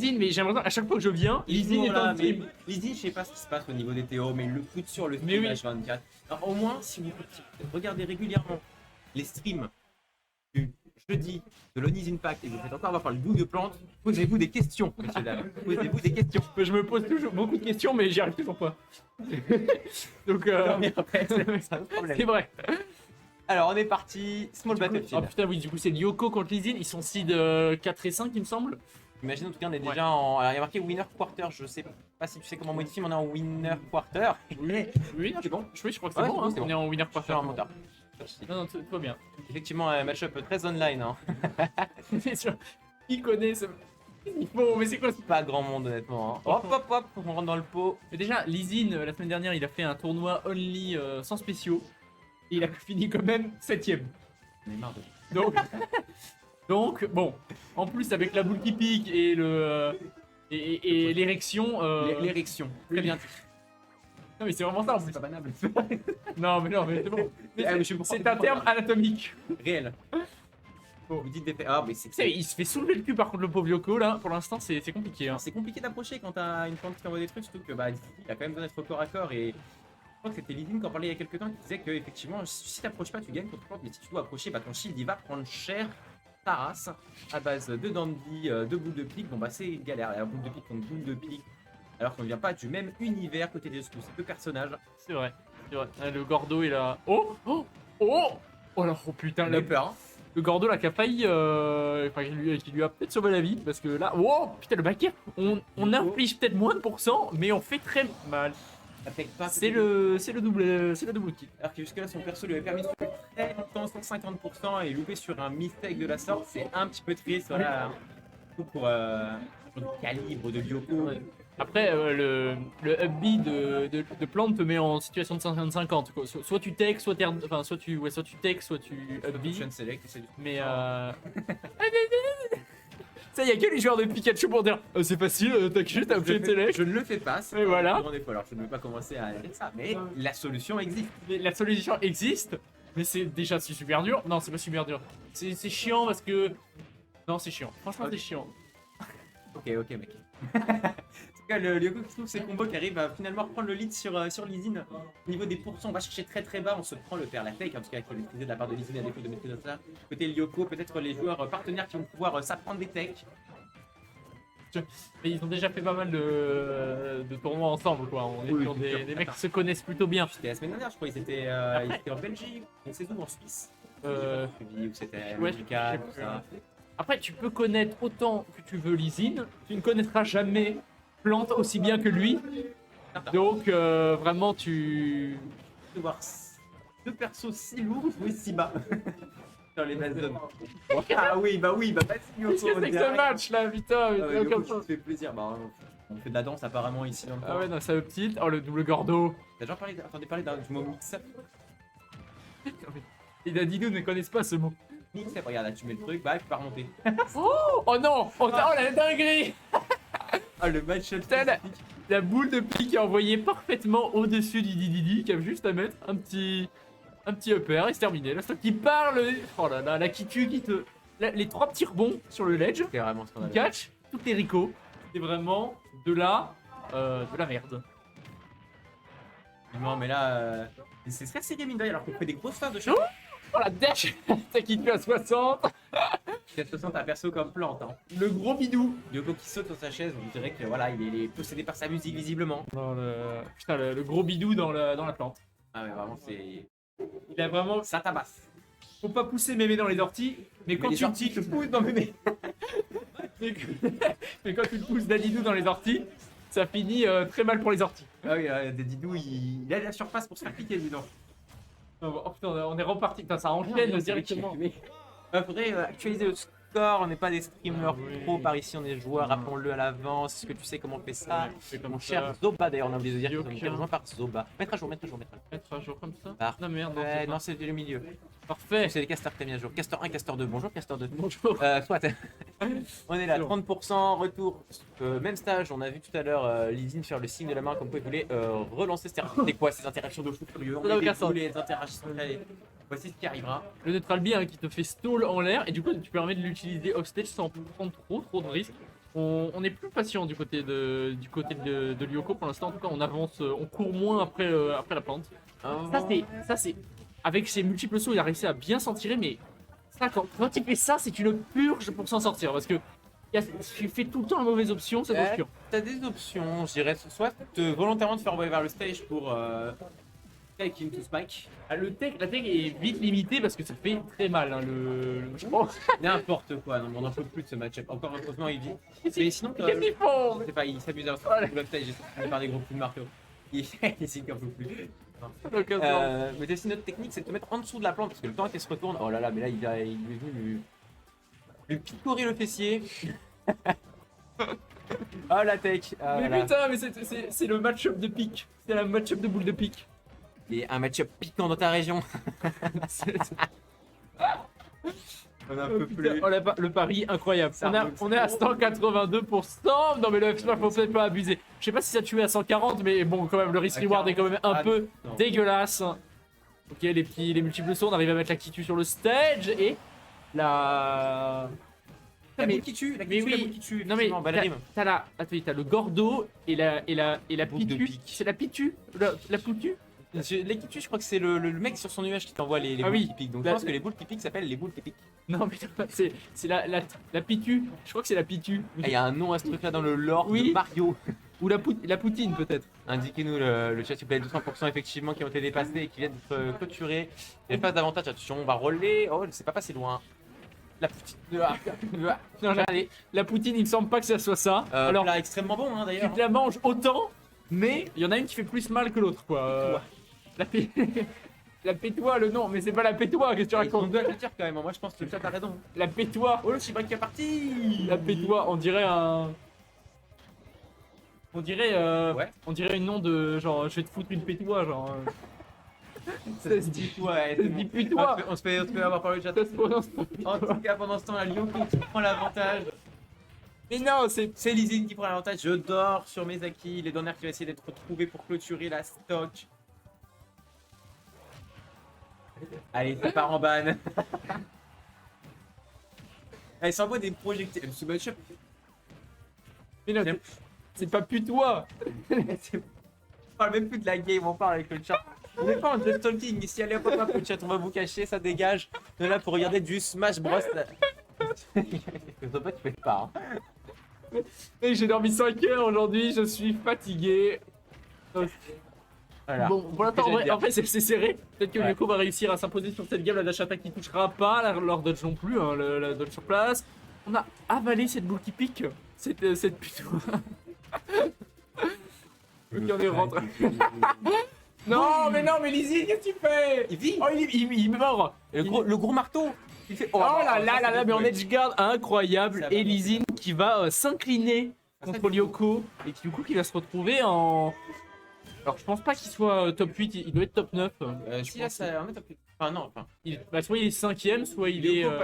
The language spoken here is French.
Lizine, mais j'ai l'impression à chaque fois que je viens, Lizine est en stream. Lizine, je sais pas ce qui se passe au niveau des TO, mais il le fout sur le Mais stream oui. H24. Alors, au moins, si vous regardez régulièrement les streams du jeudi de l'Oni's Impact et que vous faites encore avoir par le goût de plantes, posez-vous des questions, messieurs dames. Posez-vous des questions. Je me pose toujours beaucoup de questions, mais j'y arrive toujours pas. Donc, Dormir après, c'est un problème. c'est vrai. Alors, on est parti. Small Oh Battlefield. putain, oui, du coup, c'est Lyoko contre Lizine. Ils sont seed 4 et 5, il me semble. Imagine en tout cas, on est déjà en. Alors, il y a marqué winner quarter. Je sais pas si tu sais comment modifier, mais on est en winner quarter. Oui, c'est bon. je crois que c'est Ouais, bon, hein. c'est On est en winner quarter. Faire un moteur. Non, non, tout va bien. Effectivement, un match-up très online. Hein. Qui connaît ce. Bon, mais c'est quoi ce. Pas grand monde, honnêtement. Hein. Hop, hop, hop, on rentre dans le pot. Mais déjà, Lizine, la semaine dernière, il a fait un tournoi only sans spéciaux. Et il a fini quand même 7ème. On est marre de. Donc, donc, bon, en plus avec la boule qui pique et le et l'érection. L'érection. Très bien. Non mais c'est vraiment ça en plus. C'est pas banable. Non mais c'est bon. Ah, mais je comprends. C'est un terme anatomique. Réel. Bon. Vous dites des faits. Ah, mais Tu sais, il se fait soulever le cul par contre le pauvre Lyoko là. Pour l'instant c'est compliqué. Hein. c'est compliqué d'approcher quand t'as une plante qui envoie des trucs, surtout que bah, il a quand même besoin d'être corps à corps et. Je crois que c'était Lizine qui en parlait il y a quelques temps qui disait que effectivement si t'approches pas tu gagnes contre plante, mais si tu dois approcher bah ton shield il va prendre cher ta race à base de dents de vie, de boules de pique. Bon bah c'est galère, la boule de pique contre boule de pique alors qu'on ne vient pas du même univers côté des deux personnages. C'est vrai. Ah, le Gordo il a. Oh oh oh oh là oh putain On a eu peur. Hein. le Gordo là qui a failli enfin, qui lui a peut-être sauvé la vie parce que là oh putain le backer on inflige peut-être moins de pourcents mais on fait très mal. C'est le double kill. Alors que jusque là son perso lui avait permis de faire très longtemps 150% et louper sur un mistake de la sorte, c'est un petit peu triste voilà. Surtout pour le calibre de Lyoko. Après le up B de plante te met en situation de 50-50 quoi. Soit tu tech, soit tu tech, soit tu up B. Select, c'est du... Mais ça y a que les joueurs de Pikachu pour dire c'est facile, t'as juste à appuyer select. Je ne le fais pas, c'est Et voilà. alors je ne vais pas commencer à dire ça, mais la solution existe. Mais la solution existe, mais c'est déjà super dur. Non, c'est pas super dur. C'est chiant parce que. Non, c'est chiant. Franchement, c'est chiant. Ok, mec. En tout cas, le Lyoko qui trouve ses combos qui arrive à finalement reprendre le lead sur Lizine. Au niveau des pourcents, on va chercher très bas, on se prend le père la fake, en tout cas avec le maîtrisé de la part de Lizine à défaut de maîtriser ça. Côté Lyoko, peut-être les joueurs partenaires qui vont pouvoir s'apprendre des techs. Mais ils ont déjà fait pas mal de tournois ensemble, quoi. On est sur des mecs qui se connaissent plutôt bien. C'était la semaine dernière, je crois, ils étaient en Belgique, on sait où, en Suisse. Ou c'était Ouais, America, tout ça. Après, tu peux connaître autant que tu veux Lizine, tu ne connaîtras jamais Plante aussi bien que lui. Donc, vraiment, tu. De voir deux persos si lourds jouer si bas dans les bases zones. Ah oui, bah vas-y, Qu'est-ce que c'est que ce match là, putain, comme ça. Ça fait plaisir. Bah, on fait de la danse apparemment ici dans le Ah ouais, non, ça veut petite. Oh, le double Gordo. T'as déjà entendu parler du mot mix-up? Les Dadidou ne connaissent pas ce mot. Mix-up, regarde là, tu mets le truc, bah tu peux remonter. Oh non, oh la dinguerie. Ah le match-up. La boule de pique est envoyée parfaitement au-dessus du Dididi qui a juste à mettre un petit upper et c'est terminé. Là, c'est toi qui parle. Oh là là, la Kitu qui te. Les 3 petits rebonds sur le ledge. C'est vraiment scandaleux. Catch, toutes les ricots. C'est vraiment de la merde. Non, mais là, c'est stressé gaming d'ailleurs alors qu'on fait des grosses phases de chaque. Oh la dash. T'as Kitu à 60. Il y a 60 un perso comme plante. Hein. Le gros bidou. Lyoko qui saute sur sa chaise, vous direz que voilà, il est possédé par sa musique visiblement. Non, putain, le gros bidou dans la plante. Ah ouais, vraiment, c'est. Il a vraiment. Ça tabasse. Faut pas pousser mémé dans les orties, mais quand tu le pousses dans mémé. mais quand tu le pousses d'Adidou dans les orties, ça finit très mal pour les orties. Ah oui, Dadidou, il a la surface pour se faire piquer, dis donc. Oh putain, on est reparti. Putain, ça enchaîne directement. Faudrait actualiser le score, on n'est pas des streamers pro par ici, on est joueurs, rappelons-le à l'avance. Est-ce que tu sais comment on fait ça? Mon cher Zoba, d'ailleurs, on a oublié de dire qu'ils ont été rejoints par Zoba. Mettre à jour. Mettre à jour comme ça? Parfait. Non, merde, non, c'est le milieu. Parfait. C'est les casters que t'as mis à jour. Castor 1, Castor 2. Bonjour, Castor 2. Bonjour. Soit. On est là, 30%, retour. Même stage, on a vu tout à l'heure Lizine faire le signe de la main comme quoi il voulait relancer. C'est quoi ces interactions de fou furieux? Les interactions. Allez, voici ce qui arrivera. Le neutral B qui te fait stall en l'air et du coup tu permets de l'utiliser offstage sans prendre trop de risques. On est plus patient du côté de Lyoko pour l'instant. En tout cas, on avance, on court moins après la plante. Ça c'est avec ses multiples sauts, il a réussi à bien s'en tirer, mais ça quand il fait ça, c'est une purge pour s'en sortir parce que tu fais tout le temps la mauvaise option, c'est Ouais. obscur. T'as des options, je dirais, soit volontairement te faire envoyer vers le stage pour take into spike. Ah, la tech est vite limitée parce que ça fait très mal. Hein, je pense. N'importe quoi, non, mais on n'en peut plus de ce match-up. Encore heureusement, il vit. Mais sinon, Qu'est-ce qu'ils font? je sais pas, il s'amuse à Voilà. le stage, il faire des gros coups de marteau. Il signe un peu plus. Donc, Mais aussi notre technique, c'est de te mettre en dessous de la plante parce que le temps qu'elle se retourne, oh là là, mais là il est venu lui picorer le fessier. Oh la tech. Ah, mais voilà. putain, mais c'est le match-up de pique. C'est la match-up de boule de pique. Et un match-up piquant dans ta région. On a un peu plus. Oh, le pari incroyable. Ça On est à 182%. Non mais le F-Smash, faut peut-être pas abuser. Je sais pas si ça tuait à 140, mais bon, quand même, le risk reward est quand même un peu Non. dégueulasse. Ok, les multiples sauts, on arrive à mettre la Kitu sur le stage et la. La mais- boule qui tue, la mais oui. boule qui tue. Non mais effectivement, ballerine. t'as le Gordo et la Boucle de Pitu. pique. C'est la Pitu, la Poutu. Les qui tuent, je crois que c'est le mec sur son nuage qui t'envoie les Ah boules oui. qui piquent. Donc La- je pense que les boules qui piquent s'appellent les boules qui piquent. Non mais c'est la Pitu. Je crois que c'est la Pitu. Ah, il y a un nom à ce truc là dans le lore Oui. de Mario. Ou la Poutine peut-être. Indiquez-nous le chat s'il vous plaît, 200% effectivement qui ont été dépassés et qui viennent d'être clôturés. Il n'y a pas d'avantage, attention, on va roller. Oh, c'est pas passé loin. La petite. Non, la Poutine, il me semble pas que ça soit ça. Alors, Plat extrêmement bon hein, tu d'ailleurs. te la manges autant, mais il y en a une qui fait plus mal que l'autre quoi. La pé... La pétoie, le nom, mais c'est pas la pétoie, qu'est-ce que tu Ils sont racontes? deux à le dire quand même, moi je pense que le chat a raison. La pétoie, Oh le Shibari qui est parti. la pétoie, on dirait un. On dirait, Ouais. on dirait une nom de genre, je vais te foutre une pétoie, genre. Ça se dit ouais. Ça se dit putois. On se fait avoir par le chat. Ça se prononce pas En pétoie. tout cas pendant ce temps la Lyoko qui prend l'avantage. Mais non, C'est Lizine qui prend l'avantage. Je dors sur mes acquis. Les donneurs qui vont essayer d'être retrouvés pour clôturer la stock. Allez, ça part en ban. Elle s'envoie des projectiles. Ce match-up, mais non, c'est pas putois. on parle même plus de la game, on parle avec le chat. On n'est pas en just talking. Ici, allez hop hop hop, le chat, on va vous cacher, ça dégage. On est là pour regarder du Smash Bros. Je sais pas, tu fais pas. Hein. Et j'ai dormi 5 heures aujourd'hui, je suis fatigué. Voilà. Bon, pour l'instant, Que j'allais en fait, c'est serré. Peut-être que Ouais. Lyoko va réussir à s'imposer sur cette game. La dash attack qui touchera pas, leur dodge non plus, hein, la dodge sur place. On a avalé cette boule qui pique. Cette putois. Ok, on est rentré. Non, mais Lizzie, qu'est-ce que tu fais? Il vit. Oh, il me mord. Et le gros marteau. Il fait. Oh là là là là, mais en est edge guard incroyable. Ça va. Et Lizine qui va s'incliner contre Lyoko. Et qui, du coup, qui va se retrouver en. Alors, je pense pas qu'il soit top 8, il doit être top 9. Si là, ça. On est top. Enfin, non, enfin. Soit il est 5ème, soit il est. Lyoko, pas